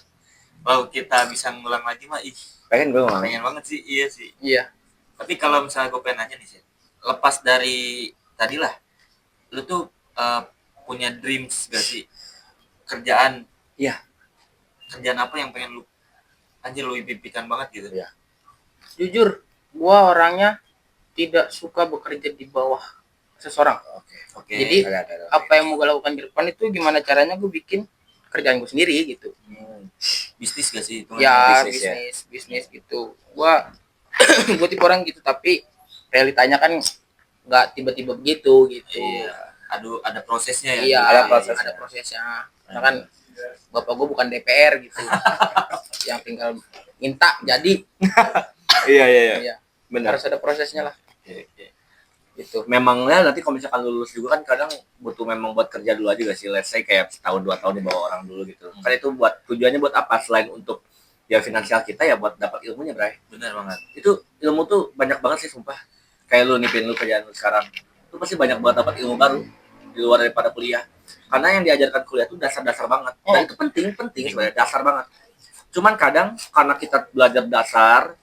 Kalau kita bisa ngulang lagi mah Pengen gue ngomong. pengen banget sih. Iya sih. Iya. Tapi kalau misalnya gue pengen nanya nih sih, lepas dari tadi lah, lu tuh punya dreams gak sih? Kerjaan? Iya. Kerjaan apa yang pengen lu anjir lu impikan banget gitu? Iya. Jujur, gua orangnya tidak suka bekerja di bawah seseorang. Oke. Jadi apa yang mau gue lakukan di depan itu gimana caranya gue bikin kerjaan gue sendiri gitu. Bisnis gak sih itu? Ya bisnis gitu. Gue tipe orang gitu, tapi realitanya kan nggak tiba-tiba begitu gitu. Iya. Ada prosesnya ya. Iya, ada prosesnya. Karena kan bapak gue bukan DPR gitu. Yang tinggal minta jadi. Iya. Benar. Harus ada prosesnya lah. Oke. Gitu. Memangnya nanti kalau misalkan lulus juga kan kadang butuh memang buat kerja dulu aja gak sih? Let's say kayak setahun 2 tahun di bawah orang dulu gitu. Kan itu buat tujuannya buat apa? Selain untuk ya finansial kita ya buat dapat ilmunya, Bray. Benar banget. Itu ilmu tuh banyak banget sih sumpah. Kayak lu nih, Pin, lu kerjaan lu sekarang. Lu pasti banyak banget dapat ilmu baru di luar daripada kuliah. Karena yang diajarkan kuliah tuh dasar-dasar banget. Dan itu penting sebenarnya, dasar banget. Cuman kadang karena kita belajar dasar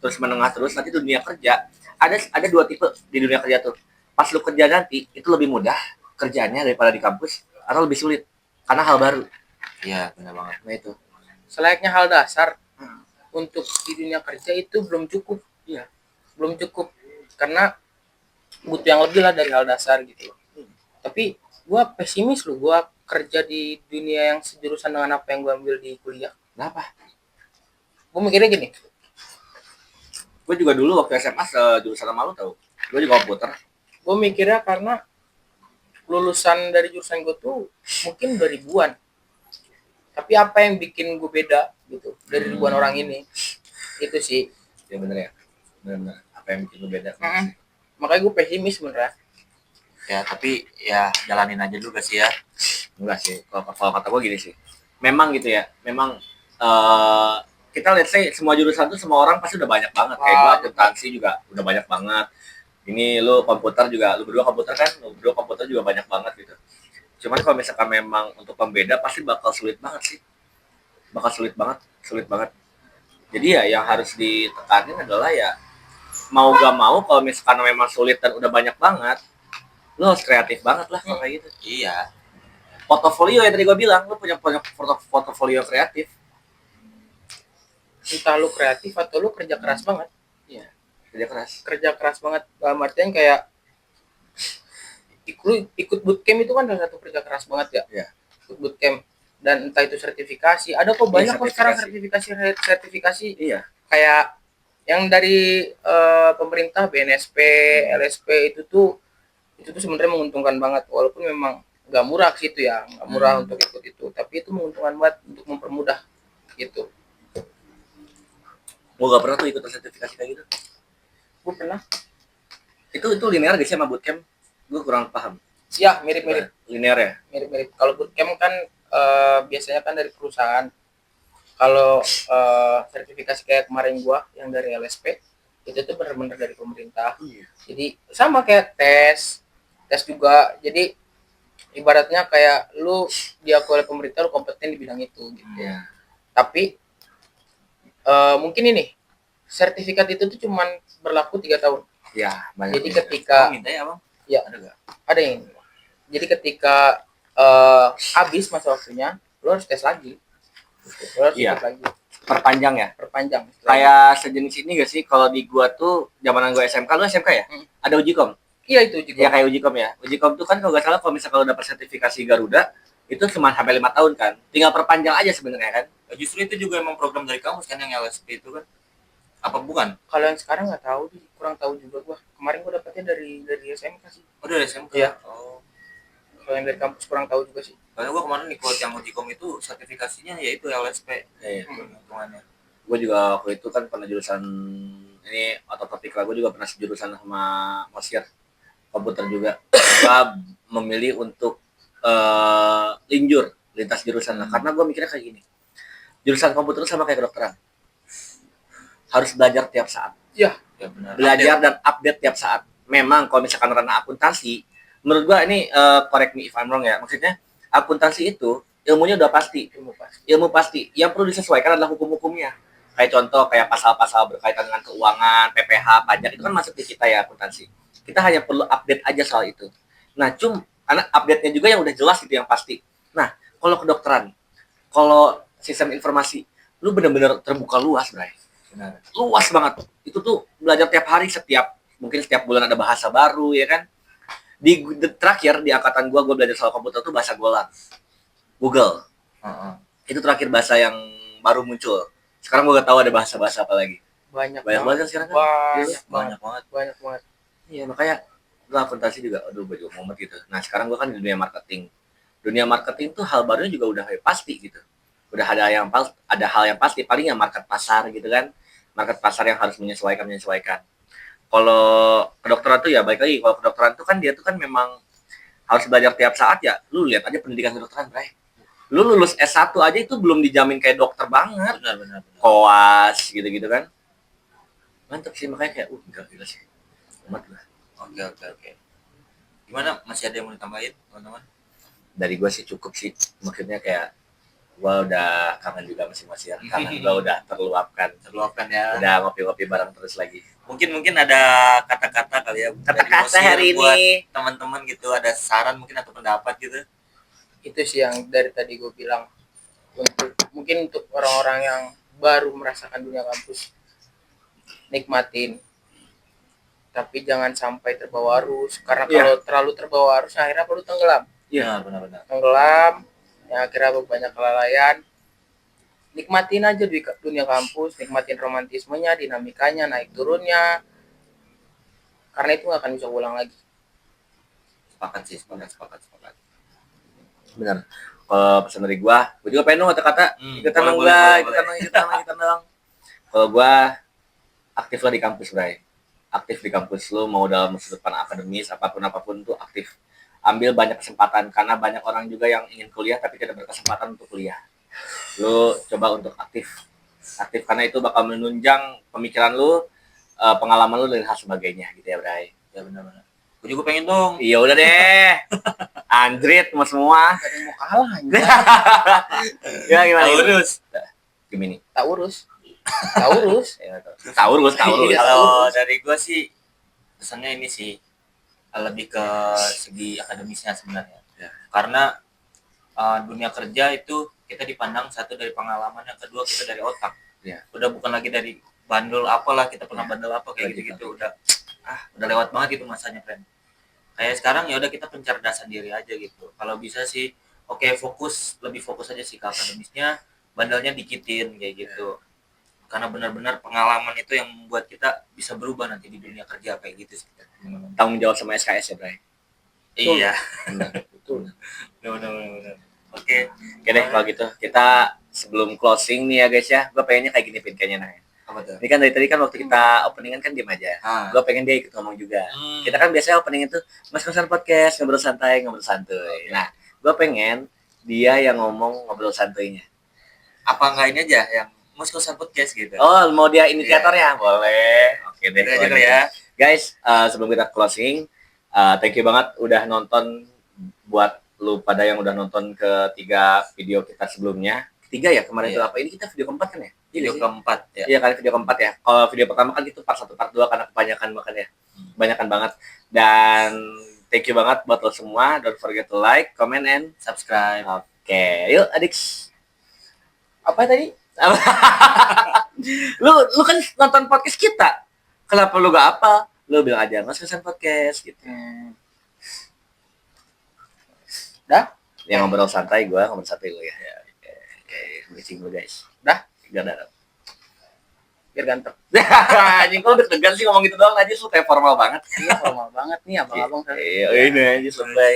terus menengah terus, nanti dunia kerja ada 2 tipe di dunia kerja tuh. Pas lu kerja nanti itu lebih mudah kerjanya daripada di kampus, atau lebih sulit karena hal baru. Iya, benar banget. Nah itu. Selayaknya hal dasar untuk di dunia kerja itu belum cukup. Iya. Belum cukup. Karena butuh yang lebih lah dari hal dasar gitu. Tapi gue pesimis loh, gue kerja di dunia yang sejurusan dengan apa yang gue ambil di kuliah. Kenapa? Gue mikirnya gini, Gue juga dulu waktu SMA sejurusan sama lu tau. Gue juga komputer. gue mikirnya karena lulusan dari jurusan gue tuh mungkin 2000-an. Tapi apa yang bikin gue beda gitu dari ribuan orang ini? Itu sih. Ya bener ya. Bener. Apa yang bikin lu beda? Makanya gue pesimis sebenarnya. Ya tapi ya jalanin aja dulu gak sih ya. Enggak sih. Kalau kata gue gini sih. Memang gitu ya. Memang kita let's say semua jurusan tuh semua orang pasti udah banyak banget. Kayak gue akuntansi juga udah banyak banget. Ini lu komputer juga, lu berdua komputer kan, lu berdua komputer juga banyak banget gitu. Cuman kalau misalkan memang untuk pembeda pasti bakal sulit banget sih. Bakal sulit banget. Jadi ya yang harus ditekanin adalah ya mau gak mau kalau misalkan memang sulit dan udah banyak banget, lo harus kreatif banget lah kalau kayak gitu. Iya. Portofolio yang tadi gue bilang, lo punya portofolio kreatif. Entah lu kreatif atau lu kerja keras banget. Iya, kerja keras banget dalam artian kayak lu ikut bootcamp itu kan salah satu kerja keras banget ya. Iya. Ikut bootcamp dan entah itu sertifikasi, ada kok banyak kok sekarang sertifikasi Iya. kayak yang dari pemerintah BNSP, LSP itu tuh sebenarnya menguntungkan banget walaupun memang nggak murah sih itu ya, nggak murah untuk ikut itu, tapi itu menguntungkan banget untuk mempermudah gitu. Gue gak pernah tuh ikut sertifikasi kayak gitu. Gue pernah. Itu linear gak sih sama bootcamp? Gue kurang paham. Ya mirip-mirip. Linear ya? Mirip-mirip. Kalau bootcamp kan biasanya kan dari perusahaan. Kalau sertifikasi kayak kemarin gua yang dari LSP itu tuh benar-benar dari pemerintah. Iya. Jadi sama kayak tes juga. Jadi ibaratnya kayak lu diakui oleh pemerintah, lu kompeten di bidang itu gitu. Iya. Tapi mungkin ini sertifikat itu tuh cuman berlaku 3 tahun. Ya, banyak. Jadi ketika minta ya bang? Ya Ada gak? ada yang. Jadi ketika habis masa waktunya, lu harus tes lagi. Lu harus ikut lagi. Perpanjang ya? Perpanjang. Kayak sejenis ini gak sih? Kalau di gua tuh zamanan gua SMK, lu SMK ya? Ada uji kom. Iya itu uji kom. Ya kayak uji kom ya. Uji kom tuh kan kalau nggak salah kalau misalnya kalau dapat sertifikasi Garuda itu cuma sampai 5 tahun kan. Tinggal perpanjang aja sebenarnya kan. Justru itu juga emang program dari kampus kan yang LSP itu kan? Apa bukan? Kalau yang sekarang nggak tahu, kurang tahu juga gua. Kemarin gua dapetnya dari SMK sih. Oh dari SMK? Iya. Oh. Kalau yang dari kampus kurang tahu juga sih. Karena gua kemarin ikut yang uji kom itu sertifikasinya yaitu LSP. Iya. Hitungannya. Gue juga waktu itu kan pernah jurusan ini ototopik lah. Gue juga pernah sejurusan sama Mosir komputer juga. Gue memilih untuk lintas jurusan lah. Karena gue mikirnya kayak gini. Jurusan komputer sama kayak kedokteran. Harus belajar tiap saat. Iya. Ya benar. Belajar dan update tiap saat. Memang kalau misalkan ranah akuntansi, menurut gue ini correct me if I'm wrong ya. Maksudnya akuntansi itu ilmunya udah pasti. Ilmu pasti. Yang perlu disesuaikan adalah hukum-hukumnya. Kayak contoh kayak pasal-pasal berkaitan dengan keuangan, PPh, pajak itu kan masuk di kita ya akuntansi. Kita hanya perlu update aja soal itu. Nah, karena update-nya juga yang udah jelas gitu yang pasti. Nah, kalau kedokteran, kalau sistem informasi, lu bener-bener terbuka luas, Bray. Benar. Luas banget. Itu tuh belajar tiap hari, mungkin setiap bulan ada bahasa baru ya kan. Terakhir di angkatan gue belajar soal komputer tuh bahasa Golang. Google. Itu terakhir bahasa yang baru muncul. Sekarang gue gak tahu ada bahasa-bahasa apa lagi. Banyak banget sekarang kan. Banyak banget. Iya, makanya gue akuntansi juga, aduh gue juga mumet gitu. Nah sekarang gue kan di dunia marketing. Dunia marketing tuh hal barunya juga udah pasti gitu. Udah ada hal yang pasti, paling ya market pasar gitu kan. Market pasar yang harus menyesuaikan. Kalau kedokteran tuh ya balik lagi, kalau kedokteran tuh kan dia tuh kan memang harus belajar tiap saat ya. Lu lihat aja pendidikan kedokteran, Bray. Lu lulus S1 aja itu belum dijamin kayak dokter banget. Benar. Koas gitu-gitu kan. Mantap sih, makanya kayak enggak gila sih. Umat lah. Oke. Gimana, masih ada yang mau ditambahin teman-teman? Dari gue sih cukup sih. Maksudnya kayak gue udah kangen juga masih ya. Kangen gue udah terluapkan ya. Udah ngopi-ngopi bareng terus lagi. Mungkin ada kata-kata kali ya. Kata-kata hari buat ini. Teman-teman gitu, ada saran mungkin atau pendapat gitu. Itu sih yang dari tadi gue bilang, mungkin untuk orang-orang yang baru merasakan dunia kampus, nikmatin, tapi jangan sampai terbawa arus, karena kalau terlalu terbawa arus akhirnya perlu tenggelam. Iya, benar. Tenggelam, yang akhirnya banyak kelalaian. Nikmatin aja dunia kampus, nikmatin romantismenya, dinamikanya, naik turunnya, karena itu nggak akan bisa ulang lagi. Sepakat. Benar. Kalau pesan dari gue juga pengen dong kata-kata. Ikutan dong. Kalau gue aktif lah di kampus, Bray. Aktif di kampus lu, mau dalam sudut pandang akademis, apapun tuh aktif. Ambil banyak kesempatan, karena banyak orang juga yang ingin kuliah tapi tidak berkesempatan untuk kuliah. Lu coba untuk aktif. Aktif karena itu bakal menunjang pemikiran lu, pengalaman lu dan hal sebagainya gitu ya, Bray. Ya benar-benar. Gue juga pengen dong. Iya udah deh. Andrit semua. Gak ada yang mau kalah anjir. Ya gimana? Taurus. Gimana? Tak urus. Tak urus. Taurus. Kalau dari gue sih pesannya ini sih lebih ke segi akademisnya sebenarnya. Ya. Karena dunia kerja itu kita dipandang satu dari pengalaman, yang kedua kita dari otak. Ya. Udah bukan lagi dari bandel apalah, kita pernah Ya. bandel apa kayak Lagi gitu-gitu. Udah lewat banget itu masanya, friend. Kayak sekarang ya udah kita pencerdasan diri aja gitu. Kalau bisa sih lebih fokus aja sih ke akademisnya, bandelnya dikitin kayak gitu. Karena benar-benar pengalaman itu yang membuat kita bisa berubah nanti di dunia kerja kayak gitu sih. Tanggung jawab sama SKS ya, Bray. Iya. Betul. Benar. Oke. Oke deh kalau gitu. Kita sebelum closing nih ya guys ya, gue pengennya kayak gini Pin kayaknya nah. Apa tuh? Ini kan dari tadi kan waktu kita openingan kan diem aja. Gue pengen dia ikut ngomong juga. Kita kan biasanya opening itu Mas Kosan Podcast, ngobrol santai, ngobrol santuy. Nah, gue pengen dia yang ngomong ngobrol santuynya. Apa enggak ini aja yang Mas Kosan Podcast gitu. Oh, mau dia inisiatornya? Boleh. Oke deh. Udah aja kalau kali gitu. ya. Guys, sebelum kita closing, thank you banget udah nonton, buat lu pada yang udah nonton ketiga video kita sebelumnya. Ketiga ya kemarin itu Iya. apa? Ini kita video keempat kan ya? Video keempat ya. Iya kan video keempat ya. Kalau video pertama kan itu part 1, part 2 karena kebanyakan makan ya. Kebanyakan banget. Dan thank you banget buat lo semua. Don't forget to like, comment, and Subscribe. oke. Yuk, Adix. Apa tadi? Lu kan nonton podcast kita. Kenapa lu gak apa? Lu bilang aja Mas Kosan Podcast gitu. Dah? Yang ngobrol santai, gue ngobrol santai lu ya. Oke, missing lu guys. Dah? Gak ada. Biar ganteng. Anjing kok deg-degan sih ngomong gitu doang aja, lu kayak formal banget. Iya, formal banget nih abang-abang. Iya, ini aja selesai.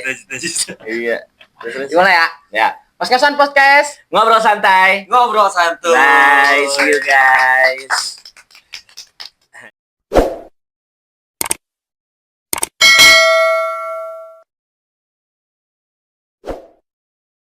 Iya. Terus. Gimana ya? Ya, Mas Kosan Podcast. ngobrol santai. Ngobrol santuy. Bye, see you guys.